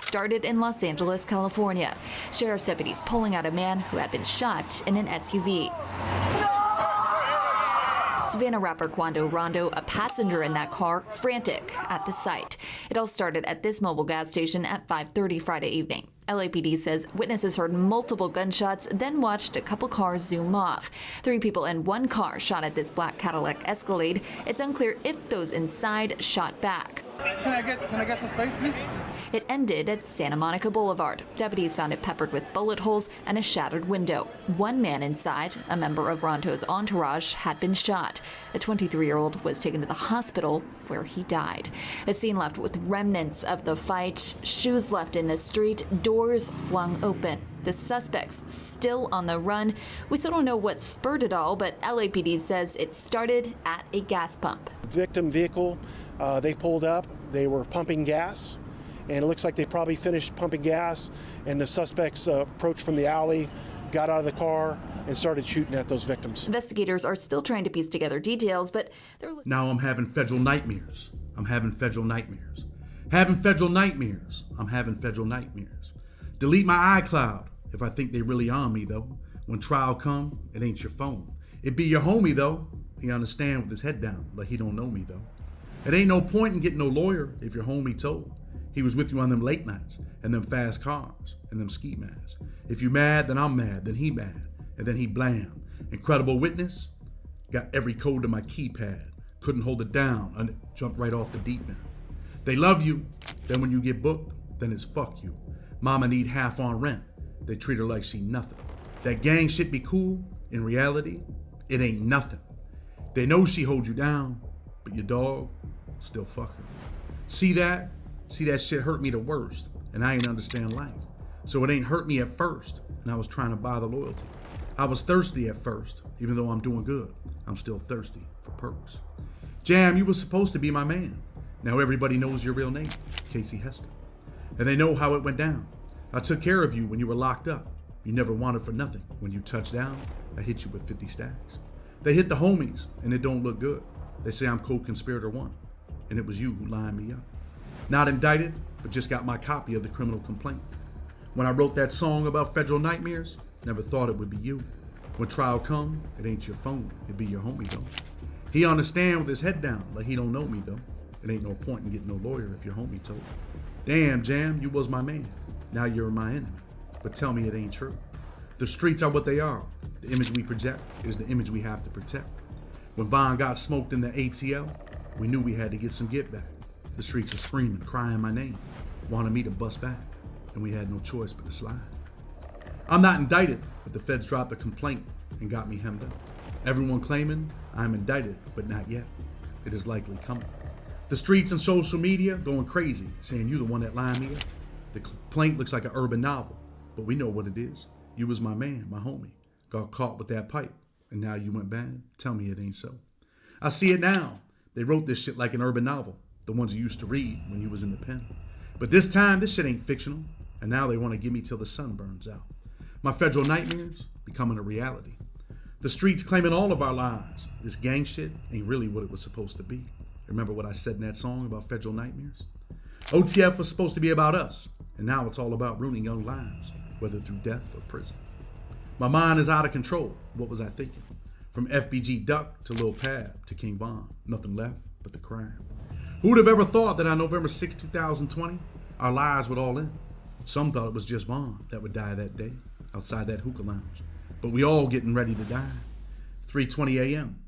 started in Los Angeles, California. Sheriff's deputies pulling out a man who had been shot in an SUV. Savannah rapper Quando Rondo, a passenger in that car, frantic at the sight. It all started at this mobile gas station at 5:30 Friday evening. LAPD says witnesses heard multiple gunshots, then watched a couple cars zoom off. 3 people in one car shot at this black Cadillac Escalade. It's unclear if those inside shot back. Can I get some space, please? It ended at Santa Monica Boulevard. Deputies found it peppered with bullet holes and a shattered window. One man inside, a member of Rondo's entourage, had been shot. The 23-year-old was taken to the hospital where he died. A scene left with remnants of the fight, shoes left in the street, doors flung open. The suspects still on the run. We still don't know what spurred it all, but LAPD says it started at a gas pump. Victim vehicle, they pulled up, they were pumping gas, and it looks like they probably finished pumping gas, and the suspects approached from the alley, got out of the car, and started shooting at those victims. Investigators are still trying to piece together details, but they're... Now I'm having federal nightmares. I'm having federal nightmares. Having federal nightmares. I'm having federal nightmares. Delete my iCloud if I think they really on me, though. When trial come, it ain't your phone. It be your homie, though. He understand with his head down, like he don't know me, though. It ain't no point in getting no lawyer if your homie told. He was with you on them late nights, and them fast cars, and them ski masks. If you mad, then I'm mad, then he mad, and then he blam. Incredible witness, got every code to my keypad. Couldn't hold it down, and it jumped right off the deep end. They love you, then when you get booked, then it's fuck you. Mama need half on rent, they treat her like she nothing. That gang shit be cool, in reality, it ain't nothing. They know she hold you down, but your dog still fuck her. See that? See, that shit hurt me the worst, and I ain't understand life. So it ain't hurt me at first, and I was trying to buy the loyalty. I was thirsty at first, even though I'm doing good. I'm still thirsty for perks. Jam, you was supposed to be my man. Now everybody knows your real name, Casey Hester. And they know how it went down. I took care of you when you were locked up. You never wanted for nothing. When you touched down, I hit you with 50 stacks. They hit the homies, and it don't look good. They say I'm co-conspirator 1, and it was you who lined me up. Not indicted, but just got my copy of the criminal complaint. When I wrote that song about federal nightmares, never thought it would be you. When trial come, it ain't your phone, it be your homie though. He understand with his head down, like he don't know me though. It ain't no point in getting no lawyer if your homie told. Damn, Jam, you was my man. Now you're my enemy. But tell me it ain't true. The streets are what they are. The image we project is the image we have to protect. When Vaughn got smoked in the ATL, we knew we had to get some get back. The streets were screaming, crying my name, wanted me to bust back, and we had no choice but to slide. I'm not indicted, but the feds dropped a complaint and got me hemmed up. Everyone claiming I'm indicted, but not yet. It is likely coming. The streets and social media going crazy, saying you the one that lined me up. The complaint looks like an urban novel, but we know what it is. You was my man, my homie. Got caught with that pipe, and now you went bad? Tell me it ain't so. I see it now. They wrote this shit like an urban novel. The ones you used to read when you was in the pen. But this time, this shit ain't fictional, and now they want to give me till the sun burns out. My federal nightmares becoming a reality. The streets claiming all of our lives. This gang shit ain't really what it was supposed to be. Remember what I said in that song about federal nightmares? OTF was supposed to be about us, and now it's all about ruining young lives, whether through death or prison. My mind is out of control. What was I thinking? From FBG Duck to Lil Pab to King Von, nothing left but the crime. Who would have ever thought that on November 6, 2020, our lives would all end? Some thought it was just Vaughn that would die that day, outside that hookah lounge. But we all getting ready to die. 3:20 a.m.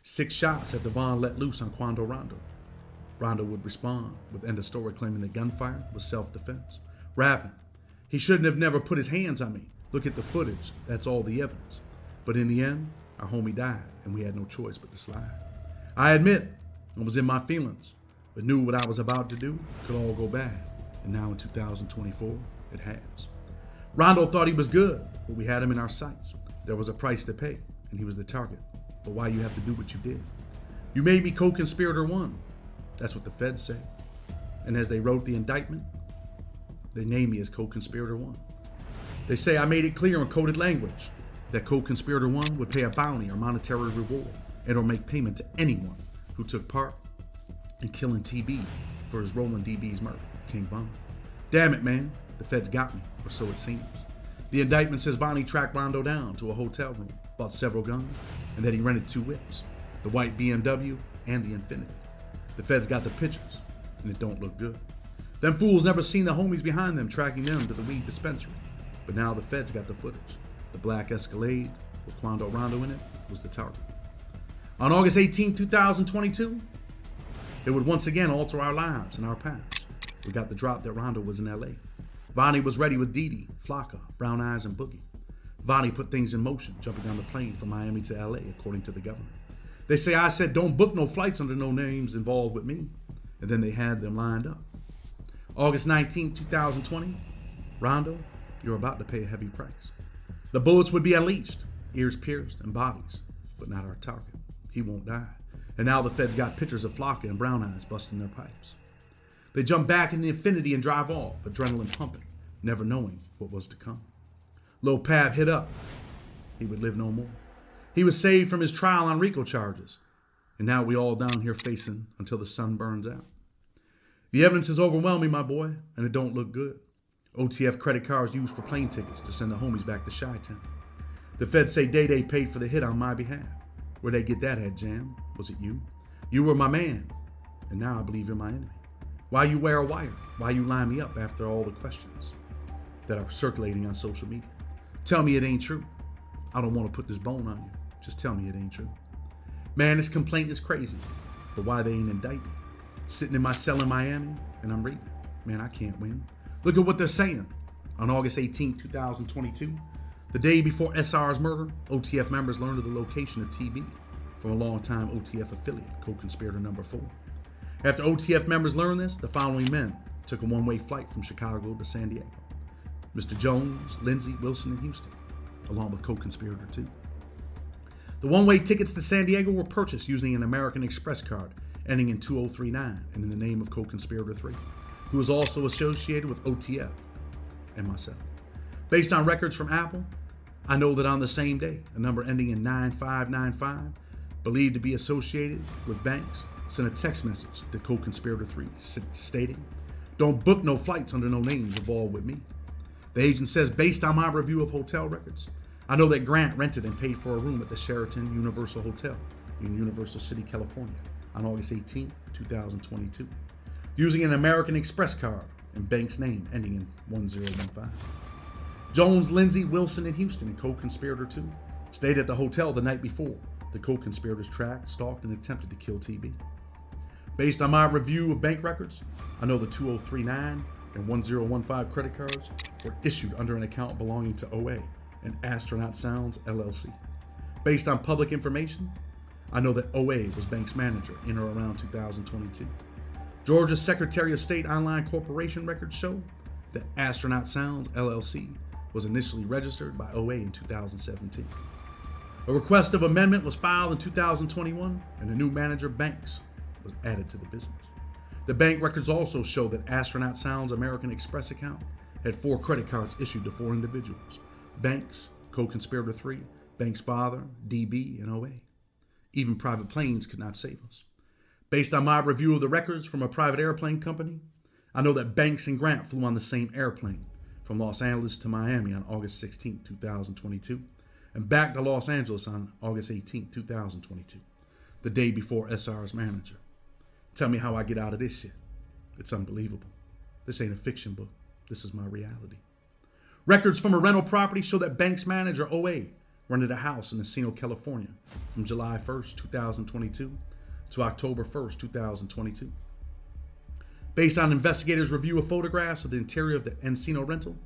6 shots after Vaughn let loose on Quando Rondo. Rondo would respond with end of story claiming the gunfire was self-defense. Rapping, he shouldn't have never put his hands on me. Look at the footage, that's all the evidence. But in the end, our homie died and we had no choice but to slide. I admit, I was in my feelings, but knew what I was about to do could all go bad. And now in 2024, it has. Rondo thought he was good, but we had him in our sights. There was a price to pay, and he was the target. But why you have to do what you did? You made me co-conspirator 1. That's what the feds say. And as they wrote the indictment, they named me as co-conspirator 1. They say I made it clear in coded language that co-conspirator 1 would pay a bounty or monetary reward and or make payment to anyone who took part in killing TB for his role in DB's murder, King Von. Damn it, man. The feds got me, or so it seems. The indictment says Bonnie tracked Rondo down to a hotel room, bought several guns, and that he rented 2 whips, the white BMW and the Infiniti. The feds got the pictures, and it don't look good. Them fools never seen the homies behind them tracking them to the weed dispensary. But now the feds got the footage. The black Escalade with Quando Rondo in it was the target. On August 18, 2022, it would once again alter our lives and our past. We got the drop that Rondo was in LA. Vonnie was ready with Dee Dee, Flocka, Brown Eyes, and Boogie. Vonnie put things in motion, jumping on the plane from Miami to LA, according to the governor. They say I said, don't book no flights under no names involved with me. And then they had them lined up. August 19, 2020, Rondo, you're about to pay a heavy price. The bullets would be unleashed, ears pierced, and bodies, but not our target. He won't die. And now the feds got pictures of Flocka and Brown Eyes busting their pipes. They jump back in the Infiniti and drive off, adrenaline pumping, never knowing what was to come. Lil Pab hit up. He would live no more. He was saved from his trial on RICO charges. And now we all down here facing until the sun burns out. The evidence is overwhelming, my boy, and it don't look good. OTF credit cards used for plane tickets to send the homies back to Chi-Town. The feds say Day-Day paid for the hit on my behalf. Where'd they get that head jam? Was it you? You were my man, and now I believe you're my enemy. Why you wear a wire? Why you line me up after all the questions that are circulating on social media? Tell me it ain't true. I don't want to put this bone on you. Just tell me it ain't true. Man, this complaint is crazy, but why they ain't indict me? Sitting in my cell in Miami, and I'm reading it. Man, I can't win. Look at what they're saying. On August 18, 2022, the day before SR's murder, OTF members learned of the location of TB from a longtime OTF affiliate, co-conspirator number 4. After OTF members learned this, the following men took a one-way flight from Chicago to San Diego. Mr. Jones, Lindsay, Wilson, and Houston, along with co-conspirator 2. The one-way tickets to San Diego were purchased using an American Express card ending in 2039 and in the name of co-conspirator 3, who was also associated with OTF and myself. Based on records from Apple, I know that on the same day, a number ending in 9595, believed to be associated with banks, sent a text message to co-conspirator 3 stating, don't book no flights under no names involved with me. The agent says, based on my review of hotel records, I know that Grant rented and paid for a room at the Sheraton Universal Hotel in Universal City, California on August 18, 2022, using an American Express card and bank's name ending in 1015. Jones, Lindsay, Wilson, and Houston and co-conspirator 2 stayed at the hotel the night before the co-conspirators tracked, stalked, and attempted to kill TB. Based on my review of bank records, I know the 2039 and 1015 credit cards were issued under an account belonging to OA and Astronaut Sounds LLC. Based on public information, I know that OA was bank's manager in or around 2022. Georgia's Secretary of State Online Corporation records show that Astronaut Sounds LLC was initially registered by OA in 2017. A request of amendment was filed in 2021, and a new manager, Banks, was added to the business. The bank records also show that Astronaut Sounds American Express account had 4 credit cards issued to 4 individuals: Banks, co-conspirator 3, Banks' father, DB, and OA. Even private planes could not save us. Based on my review of the records from a private airplane company, I know that Banks and Grant flew on the same airplane from Los Angeles to Miami on August 16, 2022, and back to Los Angeles on August 18, 2022, the day before SR's manager. Tell me how I get out of this shit. It's unbelievable. This ain't a fiction book. This is my reality. Records from a rental property show that Banks manager OA rented a house in Encino, California from July 1st, 2022 to October 1st, 2022. Based on investigators' review of photographs of the interior of the Encino rental,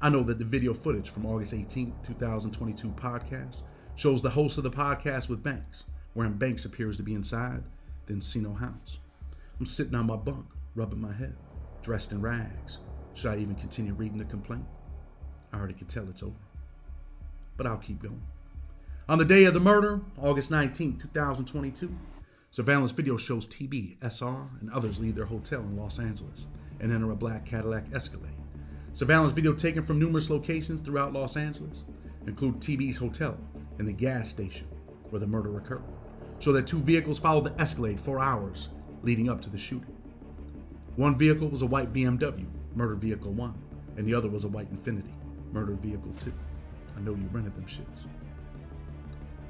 I know that the video footage from August 18, 2022 podcast shows the host of the podcast with Banks, wherein Banks appears to be inside the Encino house. I'm sitting on my bunk, rubbing my head, dressed in rags. Should I even continue reading the complaint? I already can tell it's over. But I'll keep going. On the day of the murder, August 19, 2022, surveillance video shows TB, SR, and others leave their hotel in Los Angeles and enter a black Cadillac Escalade. Surveillance video taken from numerous locations throughout Los Angeles include TB's hotel and the gas station where the murder occurred, show that 2 vehicles followed the Escalade for hours leading up to the shooting. One vehicle was a white BMW Murder Vehicle 1, and the other was a white Infiniti, Murder Vehicle 2. I know you rented them shits.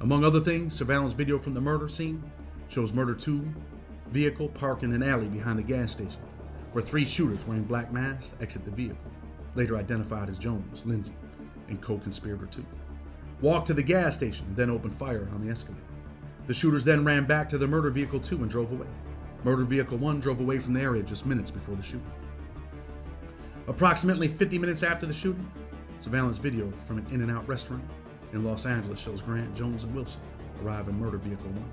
Among other things, surveillance video from the murder scene shows Murder 2 vehicle parked in an alley behind the gas station, where 3 shooters wearing black masks exit the vehicle, later identified as Jones, Lindsay, and co-conspirator 2. Walked to the gas station and then opened fire on the escalator. The shooters then ran back to the Murder Vehicle 2 and drove away. Murder Vehicle 1 drove away from the area just minutes before the shooting. Approximately 50 minutes after the shooting, surveillance video from an In-N-Out restaurant in Los Angeles shows Grant, Jones, and Wilson arrive in Murder Vehicle 1.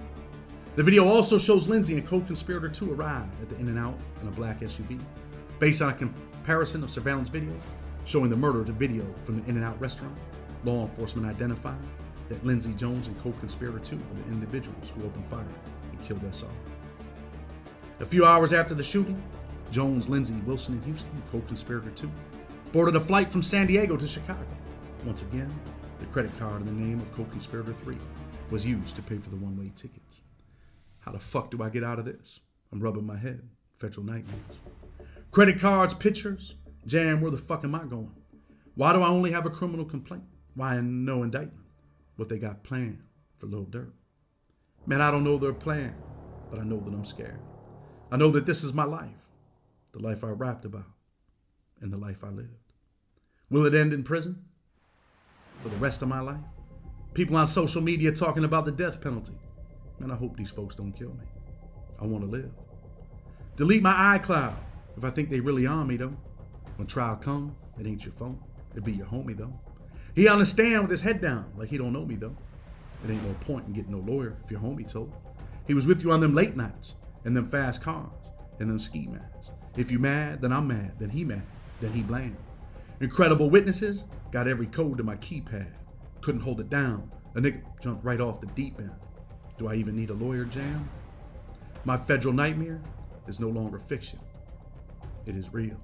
The video also shows Lindsay and co-conspirator 2 arrive at the In-N-Out in a black SUV. Based on a comparison of surveillance video showing the murder to video from the In-N-Out restaurant, law enforcement identified that Lindsay, Jones, and co-conspirator 2 were the individuals who opened fire and killed SR. A few hours after the shooting, Jones, Lindsay, Wilson, and Houston, co-conspirator 2, boarded a flight from San Diego to Chicago. Once again, the credit card in the name of co-conspirator 3 was used to pay for the one-way tickets. How the fuck do I get out of this? I'm rubbing my head. Federal nightmares. Credit cards, pictures. Jam, where the fuck am I going? Why do I only have a criminal complaint? Why no indictment? What they got planned for Lil Durk? Man, I don't know their plan, but I know that I'm scared. I know that this is my life. The life I rapped about, and the life I lived. Will it end in prison? For the rest of my life? People on social media talking about the death penalty. Man, I hope these folks don't kill me. I want to live. Delete my iCloud if I think they really on me, though. When trial come, it ain't your phone. It be your homie, though. He understand with his head down, like he don't know me, though. It ain't no point in getting no lawyer if your homie told. He was with you on them late nights, and them fast cars, and them ski masks. If you mad, then I'm mad. Then he mad. Then he blamed. Incredible witnesses got every code to my keypad. Couldn't hold it down. A nigga jumped right off the deep end. Do I even need a lawyer, Jam? My federal nightmare is no longer fiction. It is real.